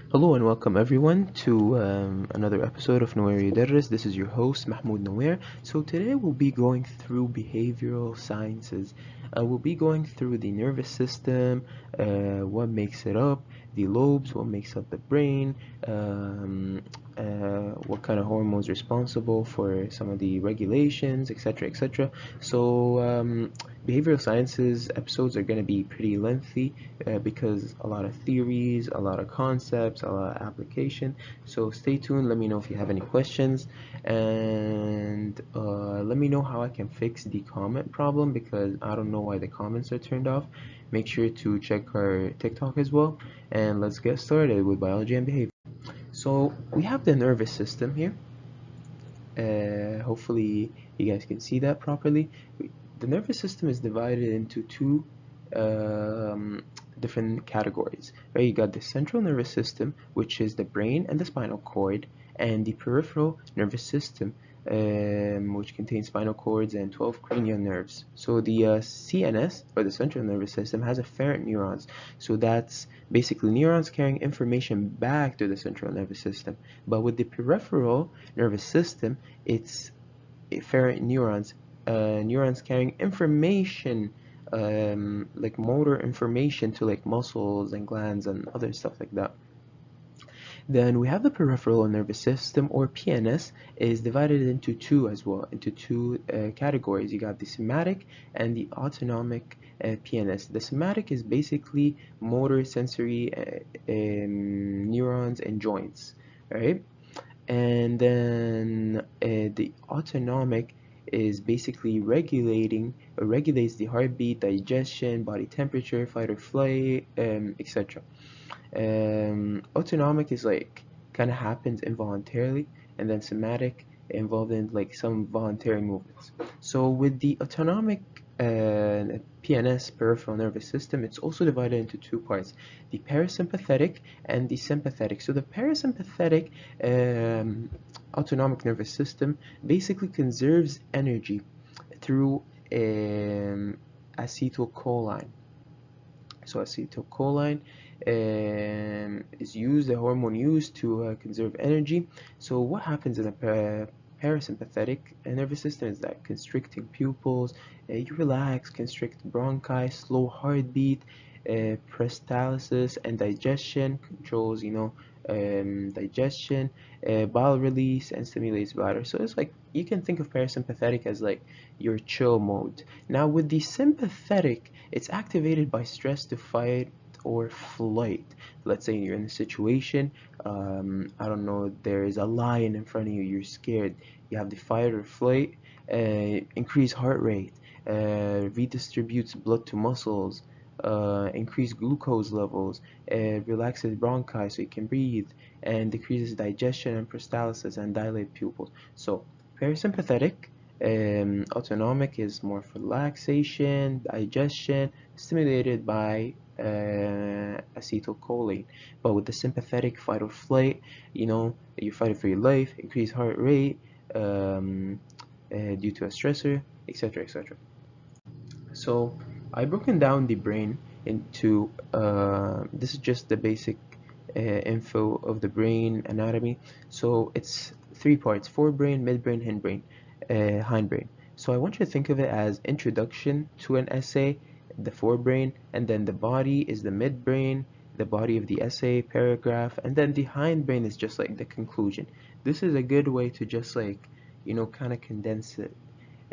Hello and welcome everyone to another episode of Noir Yudarris. This is your host Mahmoud Noir. So today we'll be going through behavioral sciences. We'll be going through the nervous system, what makes it up, the lobes, what makes up the brain, what kind of hormones responsible for some of the regulations, etc., etc. So behavioral sciences episodes are going to be pretty lengthy because a lot of theories, a lot of concepts, a lot of application. So stay tuned. Let me know if you have any questions, and let me know how I can fix the comment problem because I don't know why the comments are turned off. Make sure to check our TikTok as well, and let's get started with biology and behavior. So we have the nervous system here. Hopefully you guys can see that properly. The nervous system is divided into two um, different categories, right? You got the central nervous system, which is the brain and the spinal cord, and the peripheral nervous system, which contains spinal cords and 12 cranial nerves. So the CNS, or the central nervous system, has afferent neurons. So that's basically neurons carrying information back to the central nervous system. But with the peripheral nervous system, it's afferent neurons, neurons carrying information, like motor information to like muscles and glands and other stuff like that. Then we have the peripheral nervous system, or PNS, is divided into two as well, into two categories. You got the somatic and the autonomic PNS. The somatic is basically motor sensory neurons and joints, right? And then the autonomic is basically regulates the heartbeat, digestion, body temperature, fight or flight, etc. Autonomic is like kind of happens involuntarily, and then somatic involved in like some voluntary movements. So with the autonomic PNS, peripheral nervous system, it's also divided into two parts: the parasympathetic and the sympathetic. So the parasympathetic autonomic nervous system basically conserves energy through acetylcholine. So acetylcholine is used, a hormone used to conserve energy. So what happens in the parasympathetic nervous system is that constricting pupils, you relax, constrict bronchi, slow heartbeat, peristalsis, and digestion controls, digestion, bile release, and stimulates bladder. So it's like you can think of parasympathetic as like your chill mode. Now with the sympathetic, it's activated by stress to fight or flight. Let's say you're in a situation, I don't know, there is a lion in front of you, you're scared. You have the fight or flight, increase heart rate, redistributes blood to muscles, increase glucose levels, relaxes bronchi so you can breathe, and decreases digestion and peristalsis and dilate pupils. So parasympathetic, autonomic is more for relaxation, digestion, stimulated by acetylcholine. But with the sympathetic, fight or flight, you're fighting for your life, increased heart rate due to a stressor, etc., etc. So I've broken down the brain into this is just the basic info of the brain anatomy. So it's three parts: forebrain, midbrain, hindbrain. So I want you to think of it as introduction to an essay, the forebrain, and then the body is the midbrain, the body of the essay, paragraph, and then the hindbrain is just like the conclusion. This is a good way to just like, kind of condense it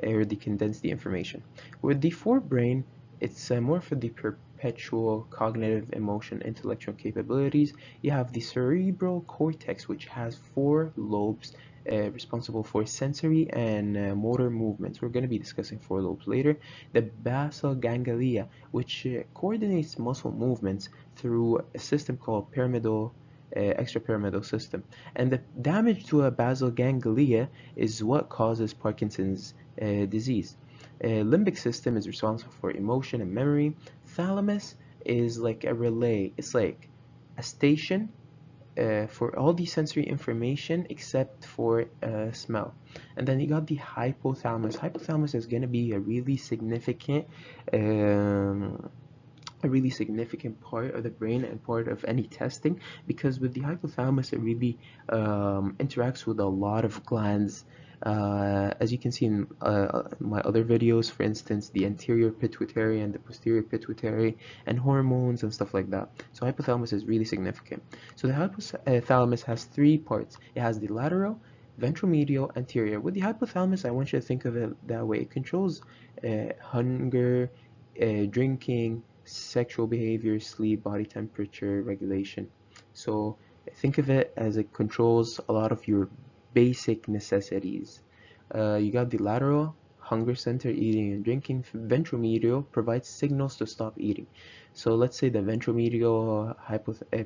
or condense the information. With the forebrain, it's more for the perpetual cognitive, emotion, intellectual capabilities. You have the cerebral cortex, which has four lobes responsible for sensory and motor movements. We're going to be discussing four lobes later. The basal ganglia, which coordinates muscle movements through a system called pyramidal extrapyramidal system. And the damage to a basal ganglia is what causes Parkinson's disease. Limbic system is responsible for emotion and memory. Thalamus is like a relay. It's like a station for all the sensory information except for smell. And then you got the hypothalamus. Hypothalamus is going to be a really significant a really significant part of the brain and part of any testing, because with the hypothalamus it really interacts with a lot of glands. As you can see in my other videos, for instance, the anterior pituitary and the posterior pituitary, and hormones and stuff like that. So hypothalamus is really significant. So the hypothalamus has three parts. It has the lateral, ventromedial, anterior. With the hypothalamus, I want you to think of it that way. It controls hunger, drinking, sexual behavior, sleep, body temperature regulation. So think of it as it controls a lot of your basic necessities. You got the lateral, hunger center, eating and drinking. Ventromedial provides signals to stop eating. So let's say the ventromedial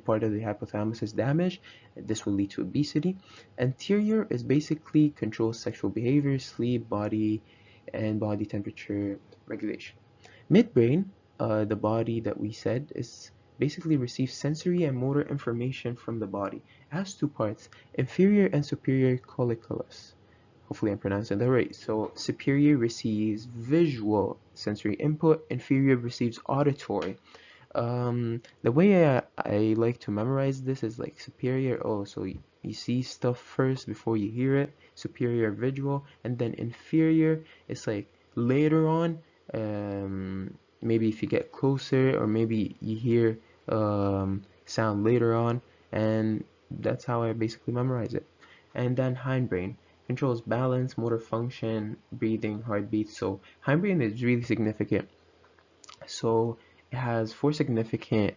part of the hypothalamus is damaged. This will lead to obesity. Anterior is basically controls sexual behavior, sleep, body, and body temperature regulation. Midbrain, the body that we said, is basically receives sensory and motor information from the body. It has two parts, inferior and superior colliculus. Hopefully I'm pronouncing that right. So superior receives visual sensory input, inferior receives auditory. The way I like to memorize this is like superior, oh, so you see stuff first before you hear it, superior visual, and then inferior, it's like later on, maybe if you get closer, or maybe you hear sound later on, and that's how I basically memorize it. And then hindbrain controls balance, motor function, breathing, heartbeat. So hindbrain is really significant. So it has four significant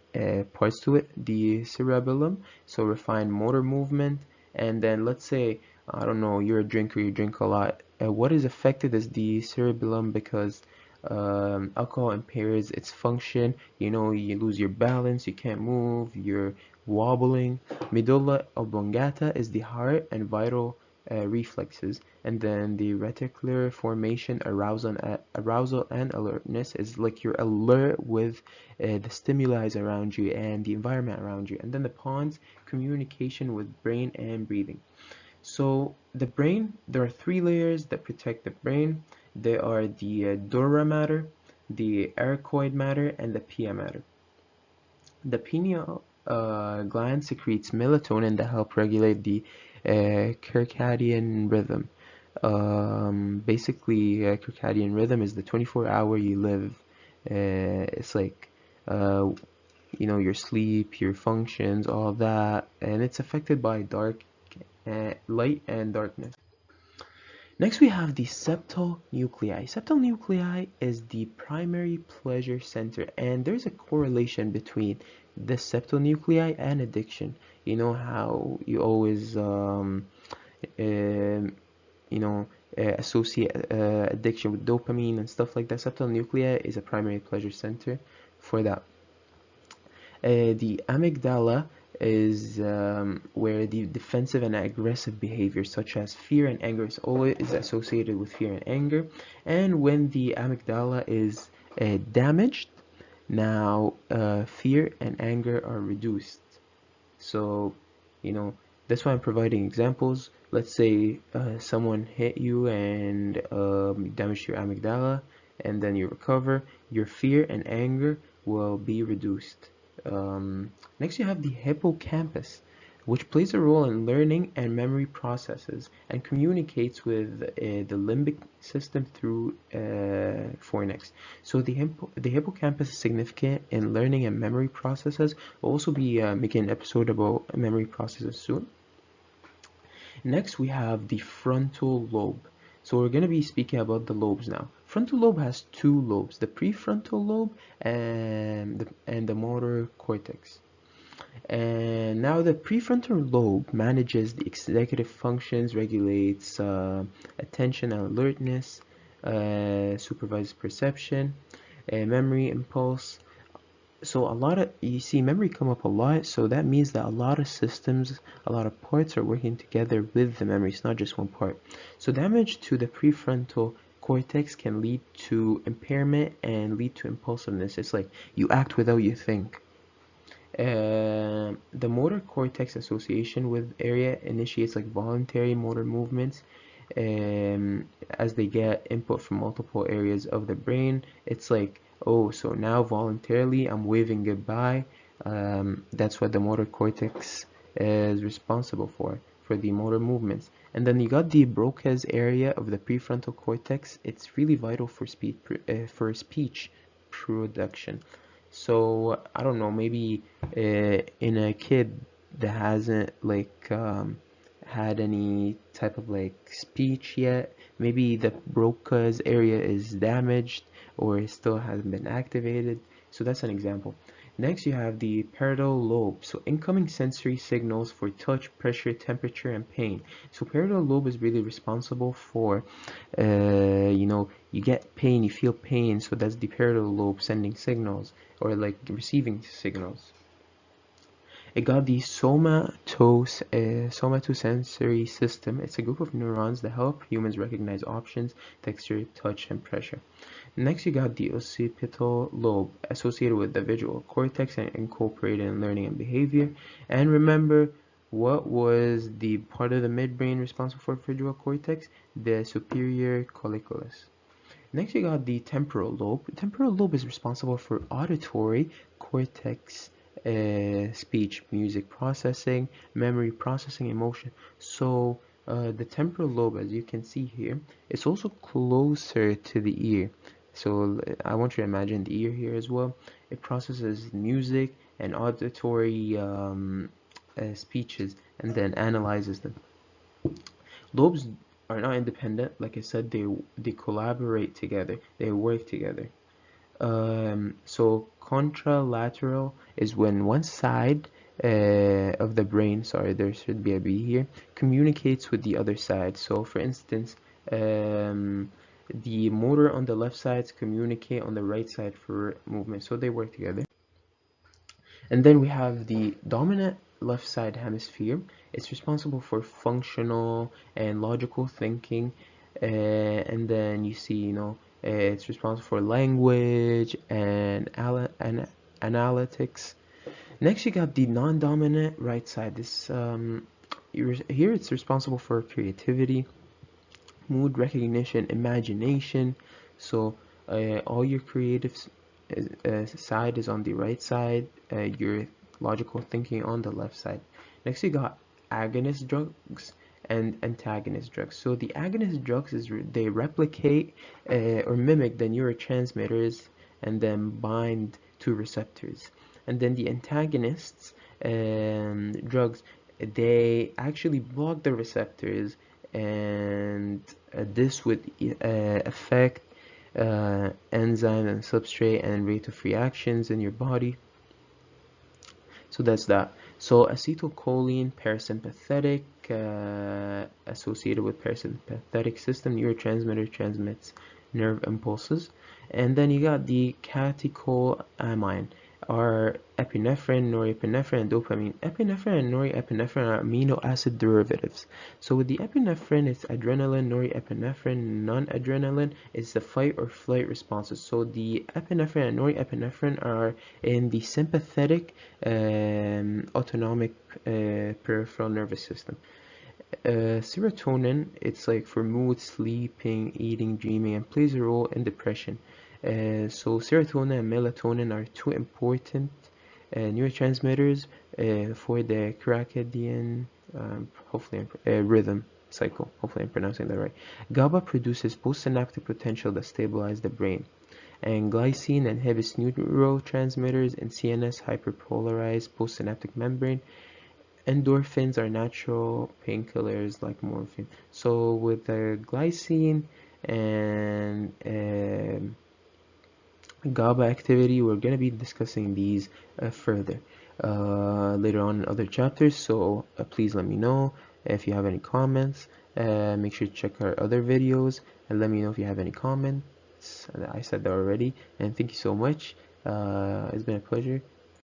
parts to it. The cerebellum, so refined motor movement, and then let's say, I don't know, you're a drinker, you drink a lot. What is affected is the cerebellum, because alcohol impairs its function. You know, you lose your balance, you can't move, you're wobbling. Medulla oblongata is the heart and vital reflexes, and then the reticular formation, arousal and alertness is like you're alert with the stimuli around you and the environment around you. And then the pons, communication with brain and breathing. So the brain, there are three layers that protect the brain. There are the dura mater, the arachnoid matter, and the pia mater. The pineal gland secretes melatonin that help regulate the circadian rhythm. Basically, circadian rhythm is the 24-hour you live. It's like, your sleep, your functions, all that, and it's affected by light and darkness. Next, we have the septal nuclei. Septal nuclei is the primary pleasure center, and there's a correlation between the septal nuclei and addiction. You know how you always, associate addiction with dopamine and stuff like that. Septal nuclei is a primary pleasure center for that. The amygdala is where the defensive and aggressive behavior such as fear and anger is always associated with fear and anger. And when the amygdala is damaged, now fear and anger are reduced. So, that's why I'm providing examples. Let's say someone hit you and damaged your amygdala, and then you recover. Your fear and anger will be reduced. Next, you have the hippocampus, which plays a role in learning and memory processes and communicates with the limbic system through fornix. So the hippocampus is significant in learning and memory processes. We'll also be making an episode about memory processes soon. Next, we have the frontal lobe. So we're going to be speaking about the lobes now. Frontal lobe has two lobes, the prefrontal lobe and the motor cortex. And now the prefrontal lobe manages the executive functions, regulates attention and alertness, supervises perception, memory, impulse. So you see memory come up a lot, so that means that a lot of systems, a lot of parts are working together with the memory. It's not just one part. So damage to the prefrontal cortex can lead to impairment and lead to impulsiveness. It's like you act without you think. The motor cortex association with area initiates like voluntary motor movements as they get input from multiple areas of the brain. It's like Oh, so now voluntarily I'm waving goodbye. That's what the motor cortex is responsible for the motor movements. And then you got the Broca's area of the prefrontal cortex. It's really vital for speech production. So I don't know, maybe in a kid that hasn't had any type of like speech yet, maybe the Broca's area is damaged or it still hasn't been activated. So that's an example. Next, you have the parietal lobe. So incoming sensory signals for touch, pressure, temperature, and pain. So parietal lobe is really responsible for, you get pain, you feel pain. So that's the parietal lobe sending signals or like receiving signals. It got the somatosensory system. It's a group of neurons that help humans recognize options, texture, touch, and pressure. Next, you got the occipital lobe, associated with the visual cortex and incorporated in learning and behavior. And remember, what was the part of the midbrain responsible for visual cortex? The superior colliculus. Next, you got the temporal lobe. The temporal lobe is responsible for auditory cortex, speech, music processing, memory processing, emotion. So the temporal lobe, as you can see here, is also closer to the ear. So I want you to imagine the ear here as well. It processes music and auditory speeches and then analyzes them. Lobes are not independent. Like I said, they collaborate together. They work together. So contralateral is when one side of the brain, sorry, there should be a B here, communicates with the other side. So for instance, the motor on the left sides communicate on the right side for movement. So they work together. And then we have the dominant left side hemisphere. It's responsible for functional and logical thinking. And then you see, it's responsible for language and analytics. Next, you got the non-dominant right side. Here it's responsible for creativity, mood recognition, imagination. So all your creative side is on the right side, your logical thinking on the left side. Next, you got agonist drugs and antagonist drugs. So the agonist drugs they replicate or mimic the neurotransmitters and then bind to receptors. And then the antagonists drugs, they actually block the receptors, and this would affect enzyme and substrate and rate of reactions in your body. So that's that. So acetylcholine, parasympathetic, associated with parasympathetic system, neurotransmitter transmits nerve impulses. And then you got the catecholamine, are epinephrine, norepinephrine, and dopamine. Epinephrine and norepinephrine are amino acid derivatives. So with the epinephrine, it's adrenaline, norepinephrine, non-adrenaline is the fight or flight responses. So the epinephrine and norepinephrine are in the sympathetic autonomic peripheral nervous system. Serotonin, it's like for mood, sleeping, eating, dreaming, and plays a role in depression. So serotonin and melatonin are two important neurotransmitters for the circadian, hopefully rhythm cycle. Hopefully I'm pronouncing that right. GABA produces postsynaptic potential that stabilize the brain, and glycine inhibits neurotransmitters in CNS hyperpolarized postsynaptic membrane. Endorphins are natural painkillers like morphine. So with the glycine and GABA activity, we're going to be discussing these further later on in other chapters. So please let me know if you have any comments. Make sure to check our other videos and let me know if you have any comments. I said that already, and thank you so much. It's been a pleasure.